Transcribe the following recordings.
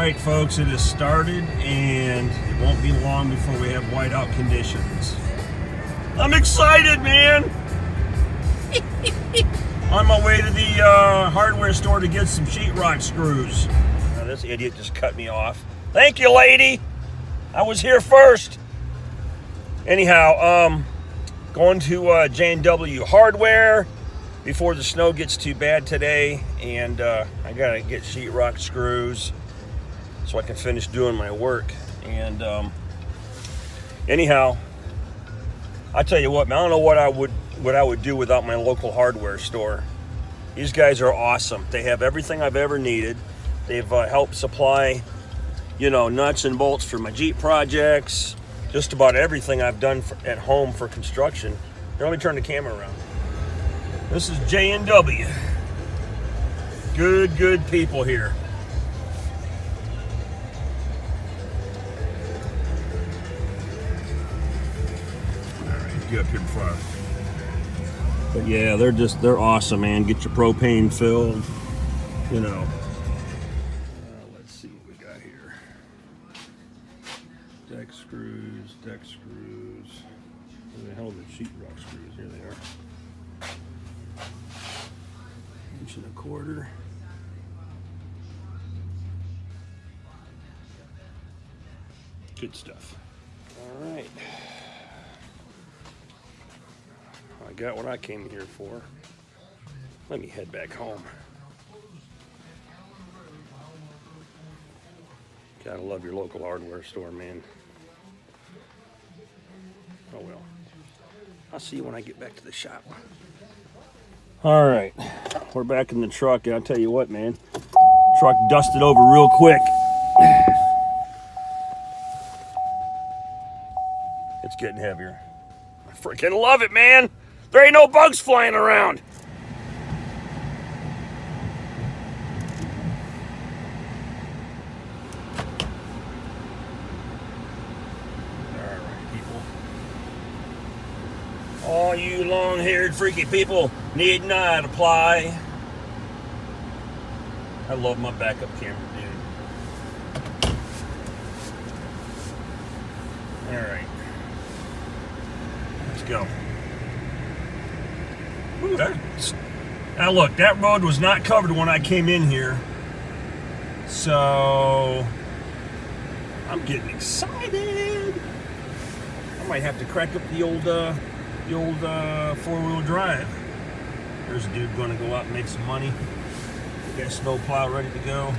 right, folks, it has started, and it won't be long before we have whiteout conditions. I'm excited, man! On my way to the hardware store to get some sheetrock screws. Now, this idiot just cut me off. Thank you, lady! I was here first. Anyhow, going to J&W Hardware before the snow gets too bad today, and I gotta get sheetrock screws so I can finish doing my work. And anyhow, I tell you what, man, I don't know what I would do without my local hardware store. These guys are awesome. They have everything I've ever needed. They've helped supply, you know, nuts and bolts for my Jeep projects. Just about everything I've done at home for construction. Here, let me turn the camera around. This is J&W. Good people here. Get up here before but yeah, they're awesome, man. Get your propane filled, you know. Let's see what we got here. Deck screws. Where the hell are the sheetrock screws? Here they are. 1.25 inches. Good stuff. All right. I got what I came here for. Let me head back home. Gotta love your local hardware store, man. Oh well. I'll see you when I get back to the shop. All right, we're back in the truck, and I'll tell you what, man. Truck dusted over real quick. It's getting heavier. I freaking love it, man. There ain't no bugs flying around. All right, people. All you long-haired, freaky people need not apply. I love my backup camera, dude. All right. Let's go. Ooh, now look, that road was not covered when I came in here, so I'm getting excited. I might have to crack up the old four-wheel drive. There's a dude going to go out and make some money. We got a snow plow ready to go.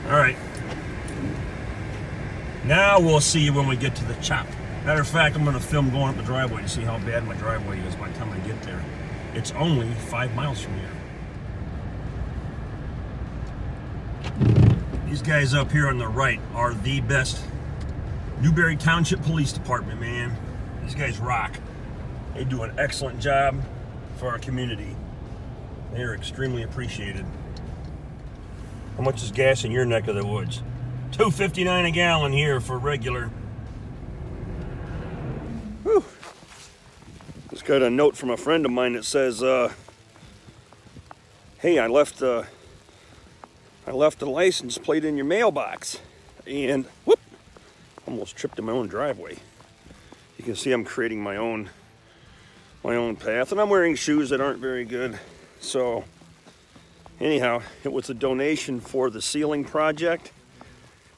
All right. Now we'll see you when we get to the chop. Matter of fact, I'm going to film going up the driveway to see how bad my driveway is by the time I get there. It's only 5 miles from here. These guys up here on the right are the best. Newberry Township Police Department, man. These guys rock. They do an excellent job for our community. They are extremely appreciated. How much is gas in your neck of the woods? $2.59 a gallon here for regular. Whew. Just got a note from a friend of mine that says, "Hey, I left the license plate in your mailbox," and whoop, almost tripped in my own driveway. You can see I'm creating my own path, and I'm wearing shoes that aren't very good. So, anyhow, it was a donation for the ceiling project.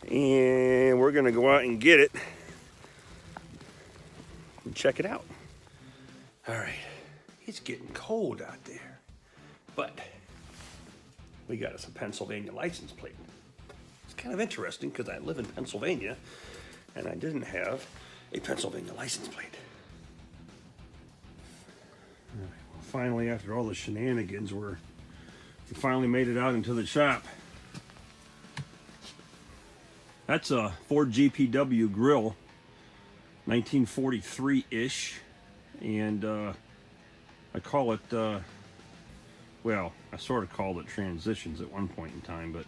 And we're gonna go out and get it and check it out. All right, it's getting cold out there, but we got us a Pennsylvania license plate. It's kind of interesting because I live in Pennsylvania and I didn't have a Pennsylvania license plate. All right, well, finally, after all the shenanigans, we finally made it out into the shop. That's a Ford GPW grill, 1943-ish, and I call it, well, I sort of called it Transitions at one point in time, but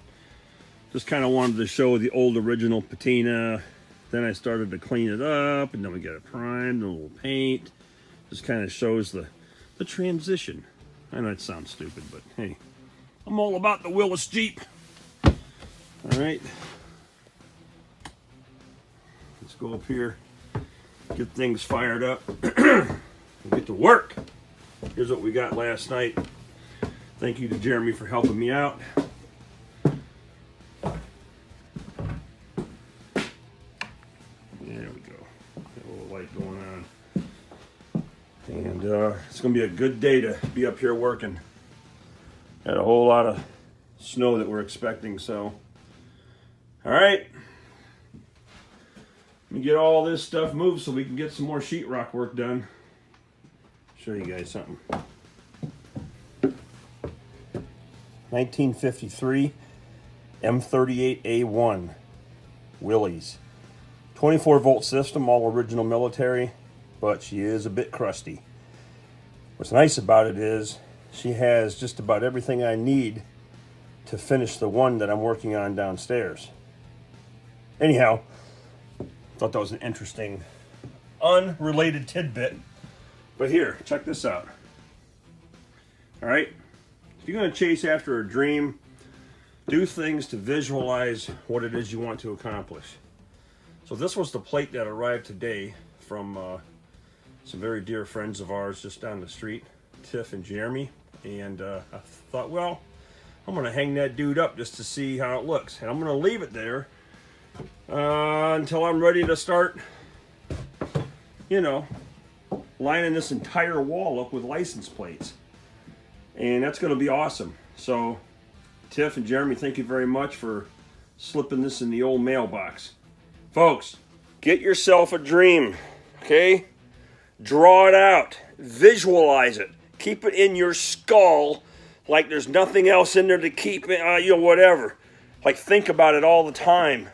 just kind of wanted to show the old original patina. Then I started to clean it up, and then we got it primed, a little paint. Just kind of shows the transition I know it sounds stupid, but hey, I'm all about the Willis Jeep. All right. Let's go up here, get things fired up, and get to work. Here's what we got last night. Thank you to Jeremy for helping me out. There we go. Got a little light going on. And it's going to be a good day to be up here working. Got a whole lot of snow that we're expecting, so. All right. Let me get all this stuff moved so we can get some more sheetrock work done. Show you guys something. 1953 M38A1 Willys. 24 volt system, all original military, but she is a bit crusty. What's nice about it is she has just about everything I need to finish the one that I'm working on downstairs. Anyhow, thought that was an interesting, unrelated tidbit. But here, check this out. All right, if you're going to chase after a dream, do things to visualize what it is you want to accomplish. So this was the plate that arrived today from some very dear friends of ours just down the street, Tiff and Jeremy. And I thought, well, I'm going to hang that dude up just to see how it looks. And I'm going to leave it there until I'm ready to start, you know, lining this entire wall up with license plates. And that's going to be awesome. So, Tiff and Jeremy, thank you very much for slipping this in the old mailbox. Folks, get yourself a dream, okay? Draw it out. Visualize it. Keep it in your skull like there's nothing else in there to keep it, you know, whatever. Like, think about it all the time.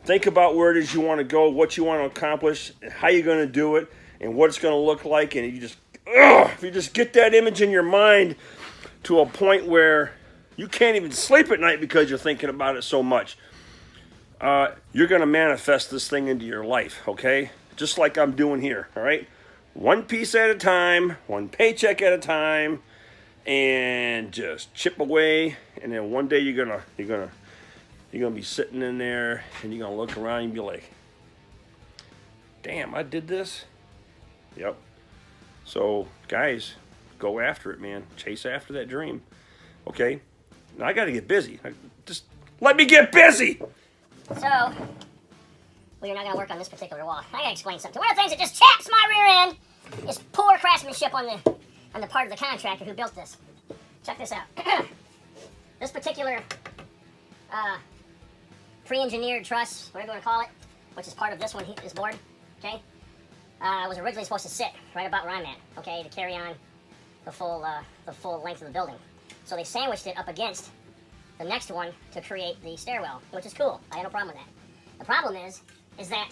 Think about where it is you want to go, what you want to accomplish, and how you're going to do it, and what it's going to look like. And you just, if you just get that image in your mind to a point where you can't even sleep at night because you're thinking about it so much, you're going to manifest this thing into your life, okay? Just like I'm doing here, all right? One piece at a time, one paycheck at a time, and just chip away. And then one day you're gonna be sitting in there, and you're gonna look around and be like, "Damn, I did this." Yep. So, guys, go after it, man. Chase after that dream. Okay. Now I got to get busy. Just let me get busy. So, well, you're not going to work on this particular wall. I got to explain something. One of the things that just chaps my rear end is poor craftsmanship on the part of the contractor who built this. Check this out. This particular pre-engineered truss, whatever you want to call it, which is part of this one, this board, okay, was originally supposed to sit right about where I'm at, okay, to carry on the full length of the building. So they sandwiched it up against the next one to create the stairwell, which is cool. I have no problem with that. The problem is that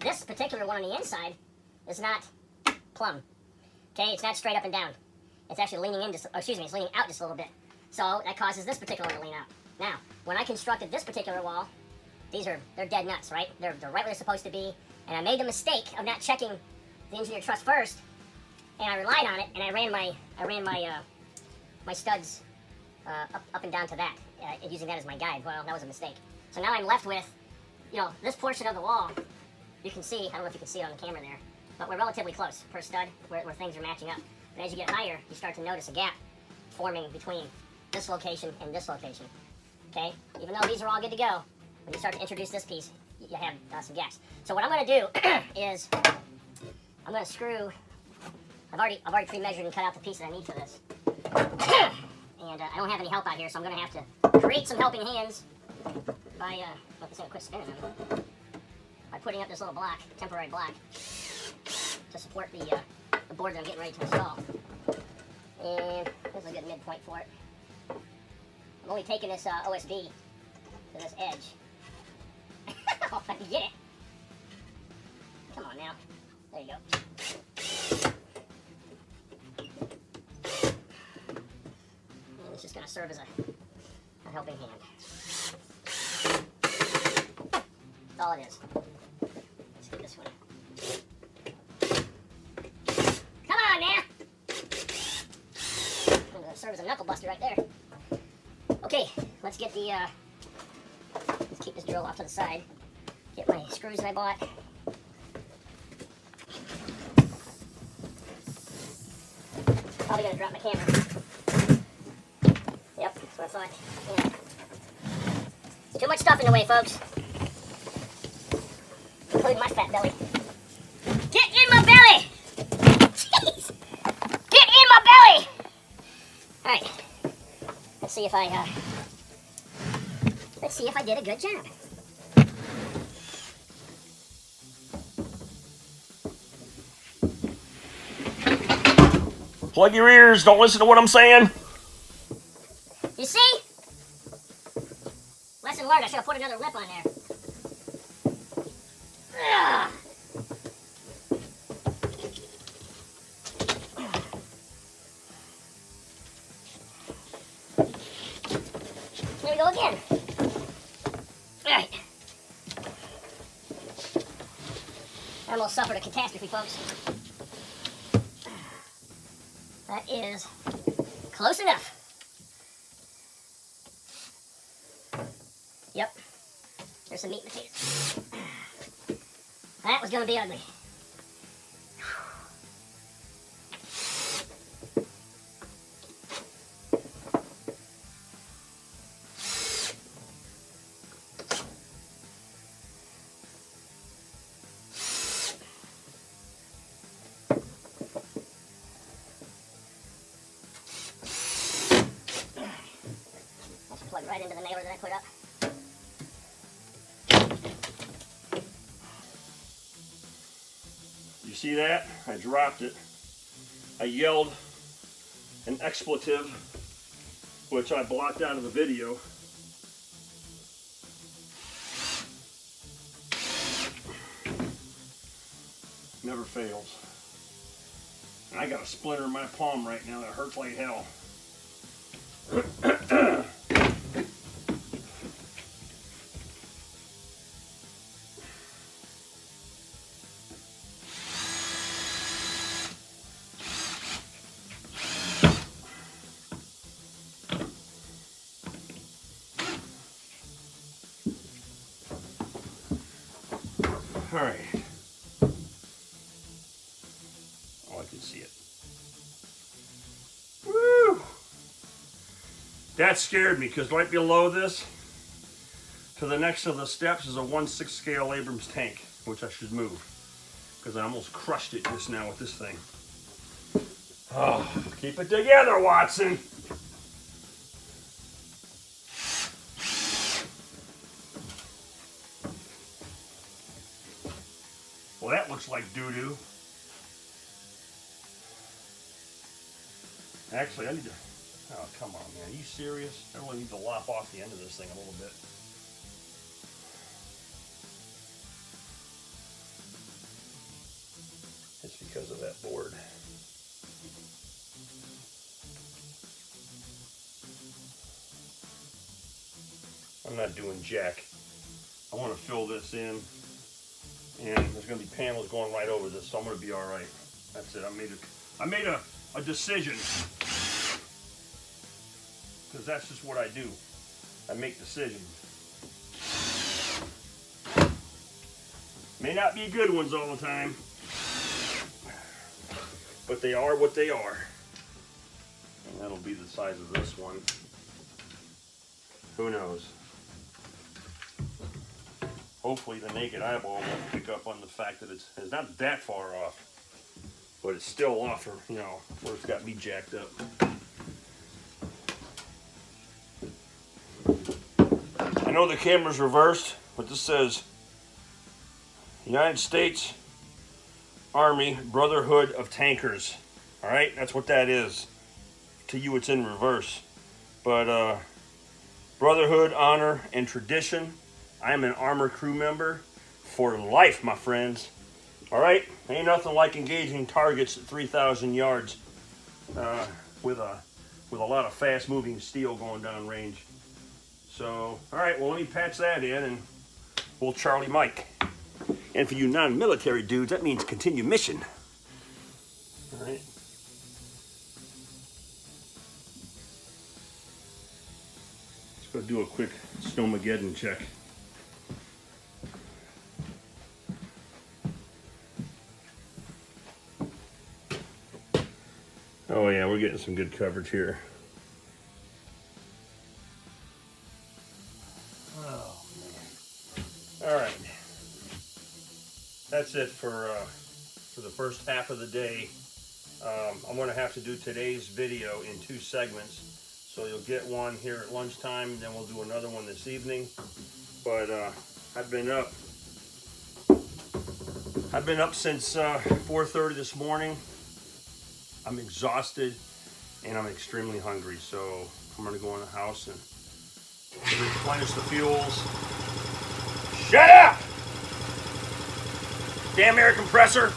this particular one on the inside is not plumb. Okay, it's not straight up and down. It's actually leaning in, it's leaning out just a little bit. So that causes this particular one to lean out. Now, when I constructed this particular wall, they're dead nuts, right? They're right where they're supposed to be. And I made the mistake of not checking the engineered truss first, and I relied on it, and I ran my studs up and down to that, using that as my guide. Well, that was a mistake. So now I'm left with, you know, this portion of the wall. You can see, I don't know if you can see it on the camera there, but we're relatively close per stud where things are matching up. But as you get higher, you start to notice a gap forming between this location and this location. Okay? Even though these are all good to go, when you start to introduce this piece, you have some gaps. So what I'm going to do is I'm going to screw. I've already pre-measured and cut out the piece that I need for this. And I don't have any help out here, so I'm going to have to create some helping hands by, let this thing quit spinning now, by putting up this little block, temporary block, to support the board that I'm getting ready to install. And this is a good midpoint for it. I'm only taking this OSB to this edge. If I can get it. Come on now. There you go. And it's just going to serve as a helping hand. That's all it is. Let's get this one. Come on now! knuckle buster right there. Okay, let's get the, let's keep this drill off to the side. Get my screws that I bought. Probably gonna drop my camera. Yep, that's what I thought. Yeah. Too much stuff in the way, folks. Including my fat belly. Get in my belly! Jeez! Get in my belly! Alright. Let's see if I did a good job. Plug your ears. Don't listen to what I'm saying. You see? Lesson learned. I should have put another lip on there. Ugh. Here we go again. Alright. I almost suffered a catastrophe, folks. That is close enough. Yep. There's some meat and potatoes. That was going to be ugly. Let's plug right into the nailer that I put up. You see that? I dropped it. I yelled an expletive, which I blocked out of the video. Never fails. And I got a splinter in my palm right now that hurts like hell. All right. Oh, I can see it. Woo! That scared me because right below this, to the next of the steps, is a 1/6 scale Abrams tank, which I should move because I almost crushed it just now with this thing. Oh, keep it together, Watson. Well, that looks like doo-doo. Actually, I need to... Oh, come on, man. Are you serious? I really need to lop off the end of this thing a little bit. It's because of that board. I'm not doing jack. I want to fill this in. And there's going to be panels going right over this, so I'm going to be all right. That's it. I made a decision, because that's just what I do. I make decisions. May not be good ones all the time, but they are what they are. And that'll be the size of this one. Who knows? Hopefully the naked eyeball won't pick up on the fact that it's not that far off, but it's still off, or, you know, where it's got me jacked up. I know the camera's reversed, but this says United States Army Brotherhood of Tankers. All right, that's what that is. To you, it's in reverse, but brotherhood, honor, and tradition. I am an armor crew member for life, my friends. All right, ain't nothing like engaging targets at 3,000 yards with a lot of fast-moving steel going down range. So, all right, well, let me patch that in, and we'll Charlie Mike. And for you non-military dudes, that means continue mission. All right. Let's go do a quick Snowmageddon check. Oh yeah, we're getting some good coverage here. Oh man. All right. That's it for the first half of the day. I'm going to have to do today's video in 2 segments. So you'll get one here at lunchtime, then we'll do another one this evening. But I've been up since 4:30 this morning. I'm exhausted and I'm extremely hungry. So I'm going to go in the house and replenish the fuels. Shut up! Damn air compressor!